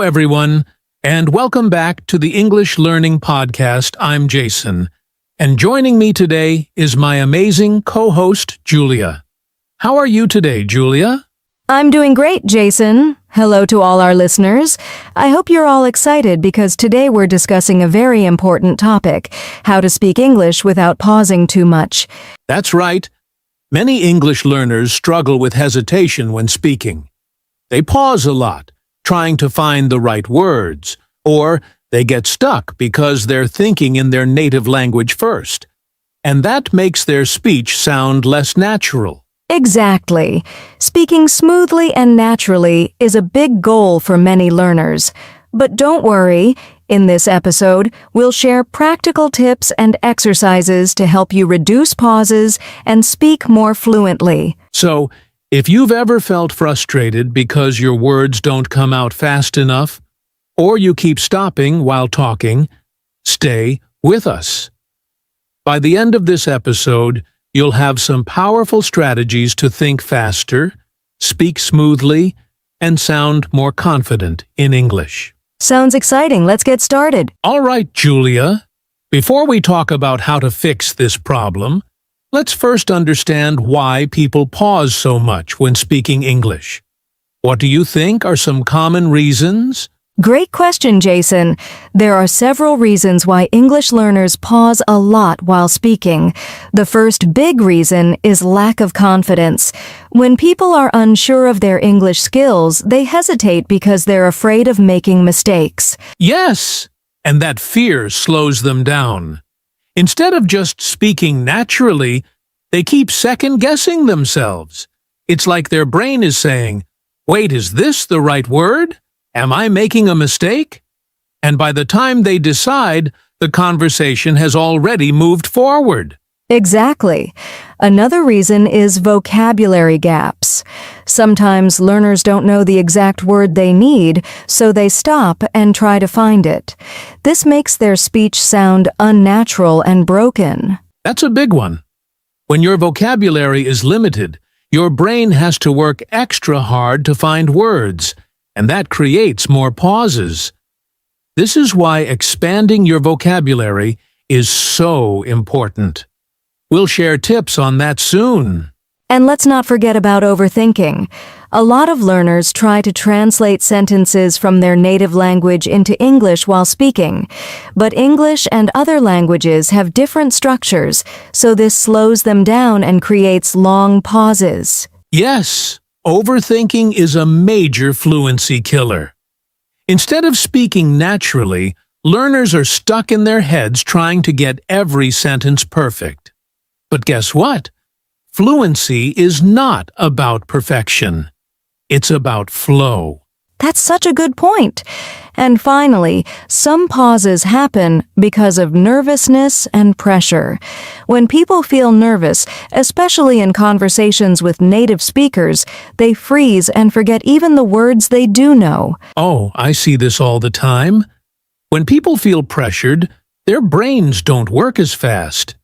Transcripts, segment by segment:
everyone, and welcome back to the English Learning Podcast. I'm Jason, and joining me today is my amazing co-host, Julia. How are you today, Julia? I'm doing great, Jason. Hello to all our listeners. I hope you're all excited because today we're discussing a very important topic, how to speak English without pausing too much. That's right. Many English learners struggle with hesitation when speaking. They pause a lot, trying to find the right words, or they get stuck because they're thinking in their native language first, and that makes their speech sound less natural. Exactly. Speaking smoothly and naturally is a big goal for many learners. But don't worry, in this episode, we'll share practical tips and exercises to help you reduce pauses and speak more fluently. So, if you've ever felt frustrated because your words don't come out fast enough, or you keep stopping while talking, stay with us. By the end of this episode, you'll have some powerful strategies to think faster, speak smoothly, and sound more confident in English. Sounds exciting. Let's get started. All right, Julia. Before we talk about how to fix this problem, let's first understand why people pause so much when speaking English. What do you think are some common reasons? Great question, Jason. There are several reasons why English learners pause a lot while speaking. The first big reason is lack of confidence. When people are unsure of their English skills, they hesitate because they're afraid of making mistakes. Yes, and that fear slows them down. Instead of just speaking naturally, they keep second-guessing themselves. It's like their brain is saying, "Wait, is this the right word? Am I making a mistake?" And by the time they decide, the conversation has already moved forward. Exactly. Another reason is vocabulary gaps. Sometimes learners don't know the exact word they need, so they stop and try to find it. This makes their speech sound unnatural and broken. That's a big one. When your vocabulary is limited, your brain has to work extra hard to find words, and that creates more pauses. This is why expanding your vocabulary is so important. We'll share tips on that soon. And let's not forget about overthinking. A lot of learners try to translate sentences from their native language into English while speaking. But English and other languages have different structures, so this slows them down and creates long pauses. Yes, overthinking is a major fluency killer. Instead of speaking naturally, learners are stuck in their heads trying to get every sentence perfect. But guess what? Fluency is not about perfection. It's about flow. That's such a good point. And finally, some pauses happen because of nervousness and pressure. When people feel nervous, especially in conversations with native speakers, they freeze and forget even the words they do know. Oh, I see this all the time. When people feel pressured, their brains don't work as fast.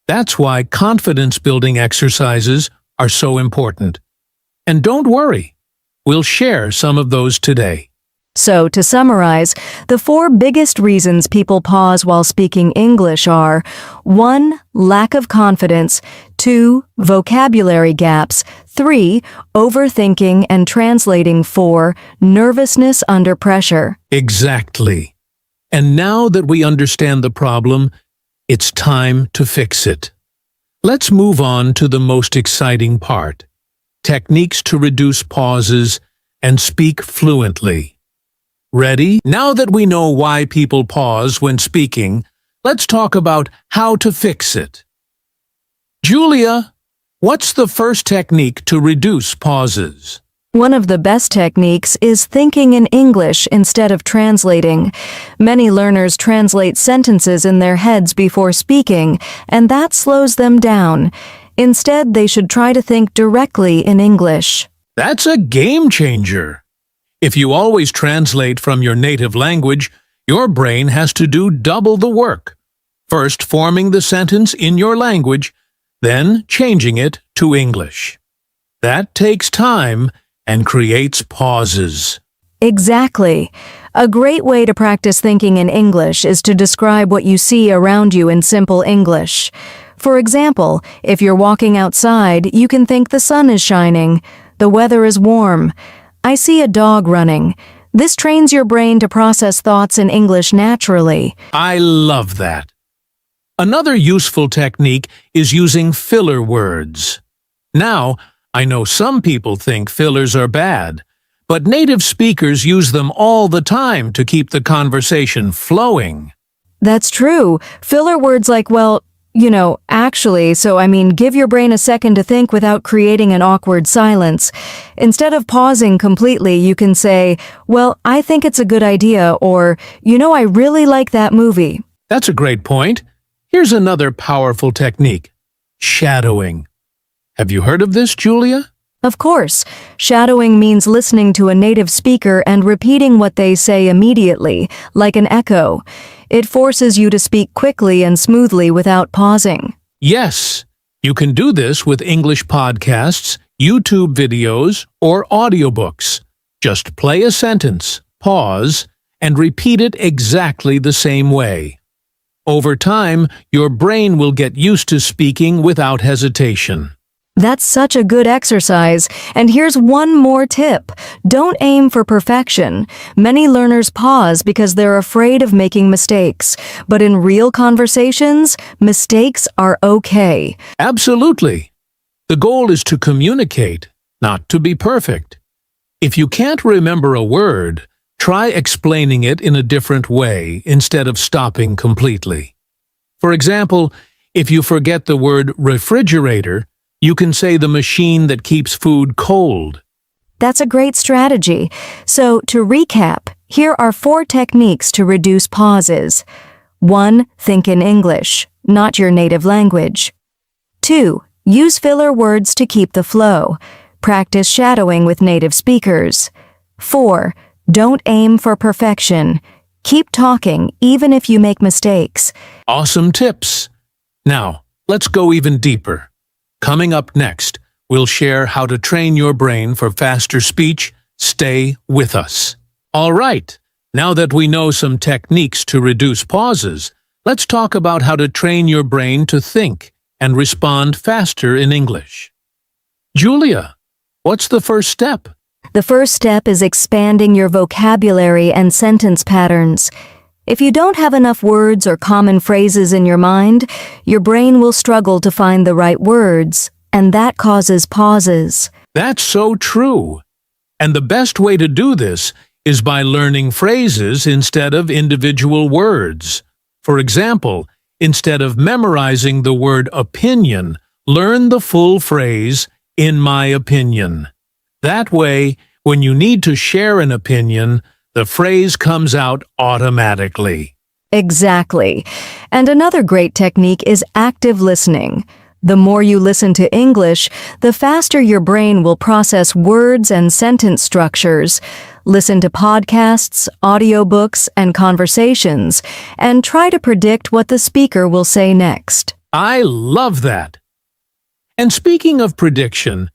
That's why confidence-building exercises are so important. And don't worry, we'll share some of those today. So, to summarize, the 4 biggest reasons people pause while speaking English are 1. Lack of confidence, 2. Vocabulary gaps, 3. Overthinking and translating, 4. Nervousness under pressure. Exactly. And now that we understand the problem, it's time to fix it. Let's move on to the most exciting part: techniques to reduce pauses and speak fluently. Ready? Now that we know why people pause when speaking, let's talk about how to fix it. Julia, what's the first technique to reduce pauses? One of the best techniques is thinking in English instead of translating. Many learners translate sentences in their heads before speaking, and that slows them down. Instead, they should try to think directly in English. That's a game changer. If you always translate from your native language, your brain has to do double the work. First forming the sentence in your language, then changing it to English. That takes time and creates pauses. Exactly. A great way to practice thinking in English is to describe what you see around you in simple English. For example, if you're walking outside, you can think the sun is shining, the weather is warm, I see a dog running. This trains your brain to process thoughts in English naturally. I love that. Another useful technique is using filler words. Now, I know some people think fillers are bad, but native speakers use them all the time to keep the conversation flowing. That's true. Filler words like, well, actually, give your brain a second to think without creating an awkward silence. Instead of pausing completely, you can say, well, I think it's a good idea, or, I really like that movie. That's a great point. Here's another powerful technique: shadowing. Have you heard of this, Julia? Of course. Shadowing means listening to a native speaker and repeating what they say immediately, like an echo. It forces you to speak quickly and smoothly without pausing. Yes, you can do this with English podcasts, YouTube videos, or audiobooks. Just play a sentence, pause, and repeat it exactly the same way. Over time, your brain will get used to speaking without hesitation. That's such a good exercise. And here's one more tip. Don't aim for perfection. Many learners pause because they're afraid of making mistakes. But in real conversations, mistakes are okay. Absolutely. The goal is to communicate, not to be perfect. If you can't remember a word, try explaining it in a different way instead of stopping completely. For example, if you forget the word refrigerator, you can say the machine that keeps food cold. That's a great strategy. So, to recap, here are 4 techniques to reduce pauses. 1. Think in English, not your native language. 2. Use filler words to keep the flow. Practice shadowing with native speakers. 4. Don't aim for perfection. Keep talking even if you make mistakes. Awesome tips. Now, let's go even deeper. Coming up next, we'll share how to train your brain for faster speech. Stay with us. All right, now that we know some techniques to reduce pauses, let's talk about how to train your brain to think and respond faster in English. Julia, what's the first step? The first step is expanding your vocabulary and sentence patterns. If you don't have enough words or common phrases in your mind, your brain will struggle to find the right words, and that causes pauses. That's so true. And the best way to do this is by learning phrases instead of individual words. For example, instead of memorizing the word opinion, learn the full phrase, in my opinion. That way, when you need to share an opinion, the phrase comes out automatically. Exactly. And another great technique is active listening. The more you listen to English, the faster your brain will process words and sentence structures. Listen to podcasts, audiobooks, and conversations, and try to predict what the speaker will say next. I love that. And speaking of prediction,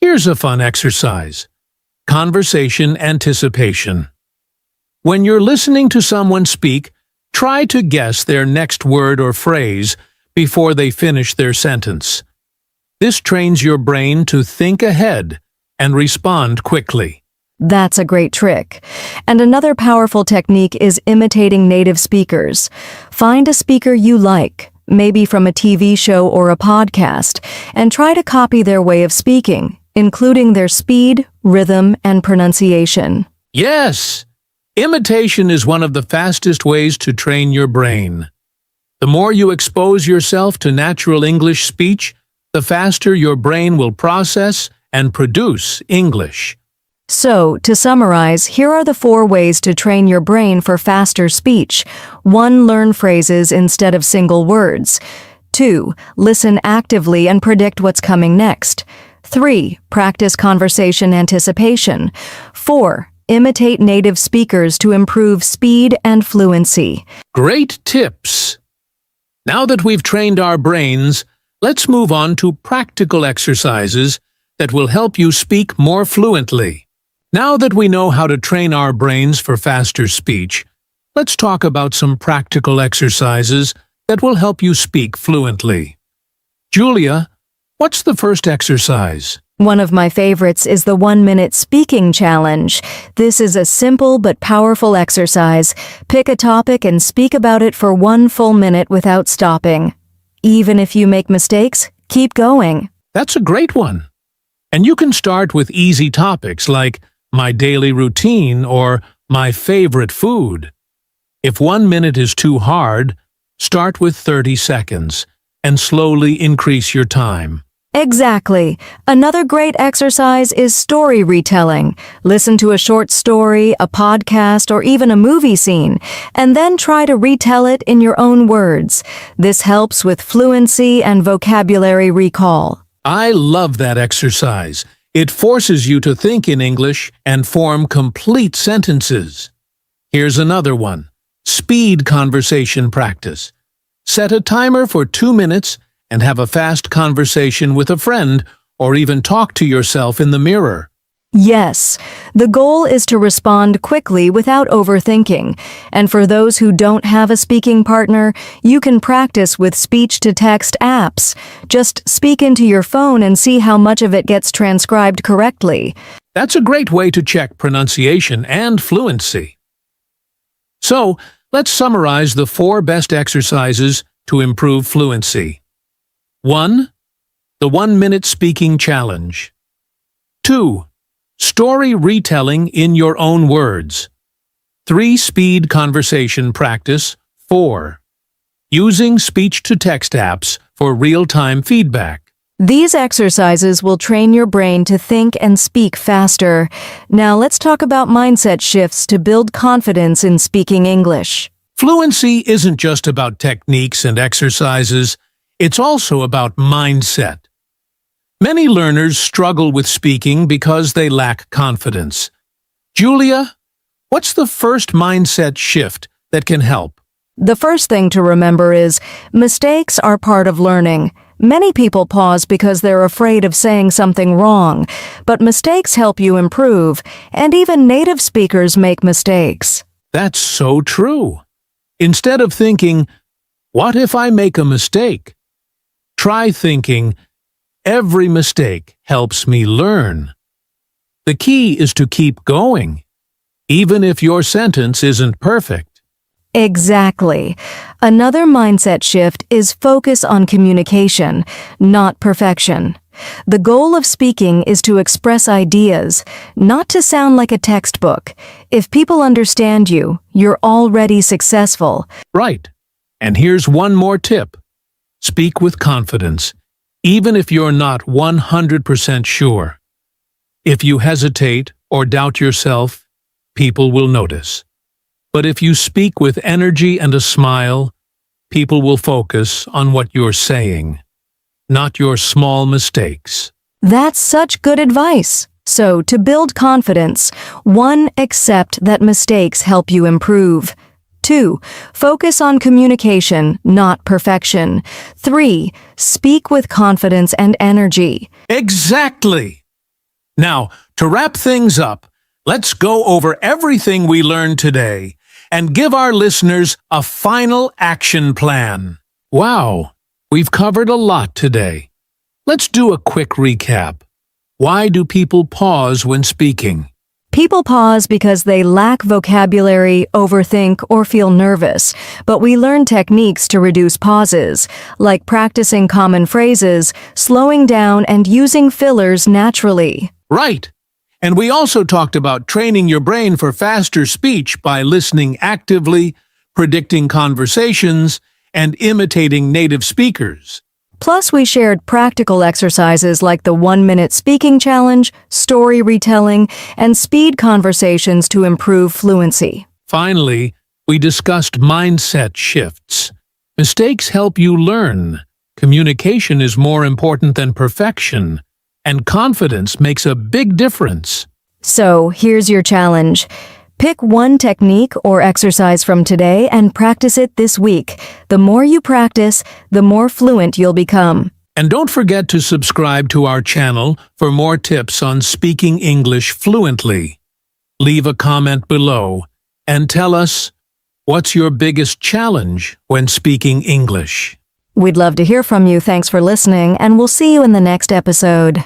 here's a fun exercise: conversation anticipation. When you're listening to someone speak, try to guess their next word or phrase before they finish their sentence. This trains your brain to think ahead and respond quickly. That's a great trick. And another powerful technique is imitating native speakers. Find a speaker you like, maybe from a TV show or a podcast, and try to copy their way of speaking, including their speed, rhythm, and pronunciation. Yes! Imitation is one of the fastest ways to train your brain. The more you expose yourself to natural English speech, the faster your brain will process and produce English. So, to summarize, here are the 4 ways to train your brain for faster speech. 1. Learn phrases instead of single words. 2. Listen actively and predict what's coming next. 3. Practice conversation anticipation. 4. Imitate native speakers to improve speed and fluency. Great tips! Now that we've trained our brains, let's move on to practical exercises that will help you speak more fluently. Now that we know how to train our brains for faster speech, let's talk about some practical exercises that will help you speak fluently. Julia, what's the first exercise? One of my favorites is the 1-minute speaking challenge. This is a simple but powerful exercise. Pick a topic and speak about it for 1 full minute without stopping. Even if you make mistakes, keep going. That's a great one. And you can start with easy topics like my daily routine or my favorite food. If 1 minute is too hard, start with 30 seconds and slowly increase your time. Exactly. Another great exercise is story retelling. Listen to a short story, a podcast, or even a movie scene, and then try to retell it in your own words. This helps with fluency and vocabulary recall. I love that exercise. It forces you to think in English and form complete sentences. Here's another one. Speed conversation practice. Set a timer for 2 minutes and have a fast conversation with a friend or even talk to yourself in the mirror. Yes, the goal is to respond quickly without overthinking. And for those who don't have a speaking partner, you can practice with speech-to-text apps. Just speak into your phone and see how much of it gets transcribed correctly. That's a great way to check pronunciation and fluency. So, let's summarize the 4 best exercises to improve fluency. 1. The 1-minute speaking challenge. 2. Story retelling in your own words. 3. Speed conversation practice. 4. Using speech-to-text apps for real-time feedback. These exercises will train your brain to think and speak faster. Now let's talk about mindset shifts to build confidence in speaking English. Fluency isn't just about techniques and exercises. It's also about mindset. Many learners struggle with speaking because they lack confidence. Julia, what's the first mindset shift that can help? The first thing to remember is mistakes are part of learning. Many people pause because they're afraid of saying something wrong, but mistakes help you improve, and even native speakers make mistakes. That's so true. Instead of thinking, what if I make a mistake? Try thinking, every mistake helps me learn. The key is to keep going, even if your sentence isn't perfect. Exactly. Another mindset shift is focus on communication, not perfection. The goal of speaking is to express ideas, not to sound like a textbook. If people understand you, you're already successful. Right. And here's one more tip. Speak with confidence, even if you're not 100% sure. If you hesitate or doubt yourself, people will notice. But if you speak with energy and a smile, people will focus on what you're saying, not your small mistakes. That's such good advice. So, to build confidence, 1. Accept that mistakes help you improve. 2. Focus on communication, not perfection. 3. Speak with confidence and energy. Exactly! Now, to wrap things up, let's go over everything we learned today and give our listeners a final action plan. Wow, we've covered a lot today. Let's do a quick recap. Why do people pause when speaking? People pause because they lack vocabulary, overthink, or feel nervous, but we learn techniques to reduce pauses, like practicing common phrases, slowing down, and using fillers naturally. Right. And we also talked about training your brain for faster speech by listening actively, predicting conversations, and imitating native speakers. Plus, we shared practical exercises like the 1-minute speaking challenge, story retelling, and speed conversations to improve fluency. Finally, we discussed mindset shifts. Mistakes help you learn. Communication is more important than perfection, and confidence makes a big difference. So, here's your challenge. Pick one technique or exercise from today and practice it this week. The more you practice, the more fluent you'll become. And don't forget to subscribe to our channel for more tips on speaking English fluently. leave a comment below and tell us, what's your biggest challenge when speaking English? We'd love to hear from you. Thanks for listening, and we'll see you in the next episode.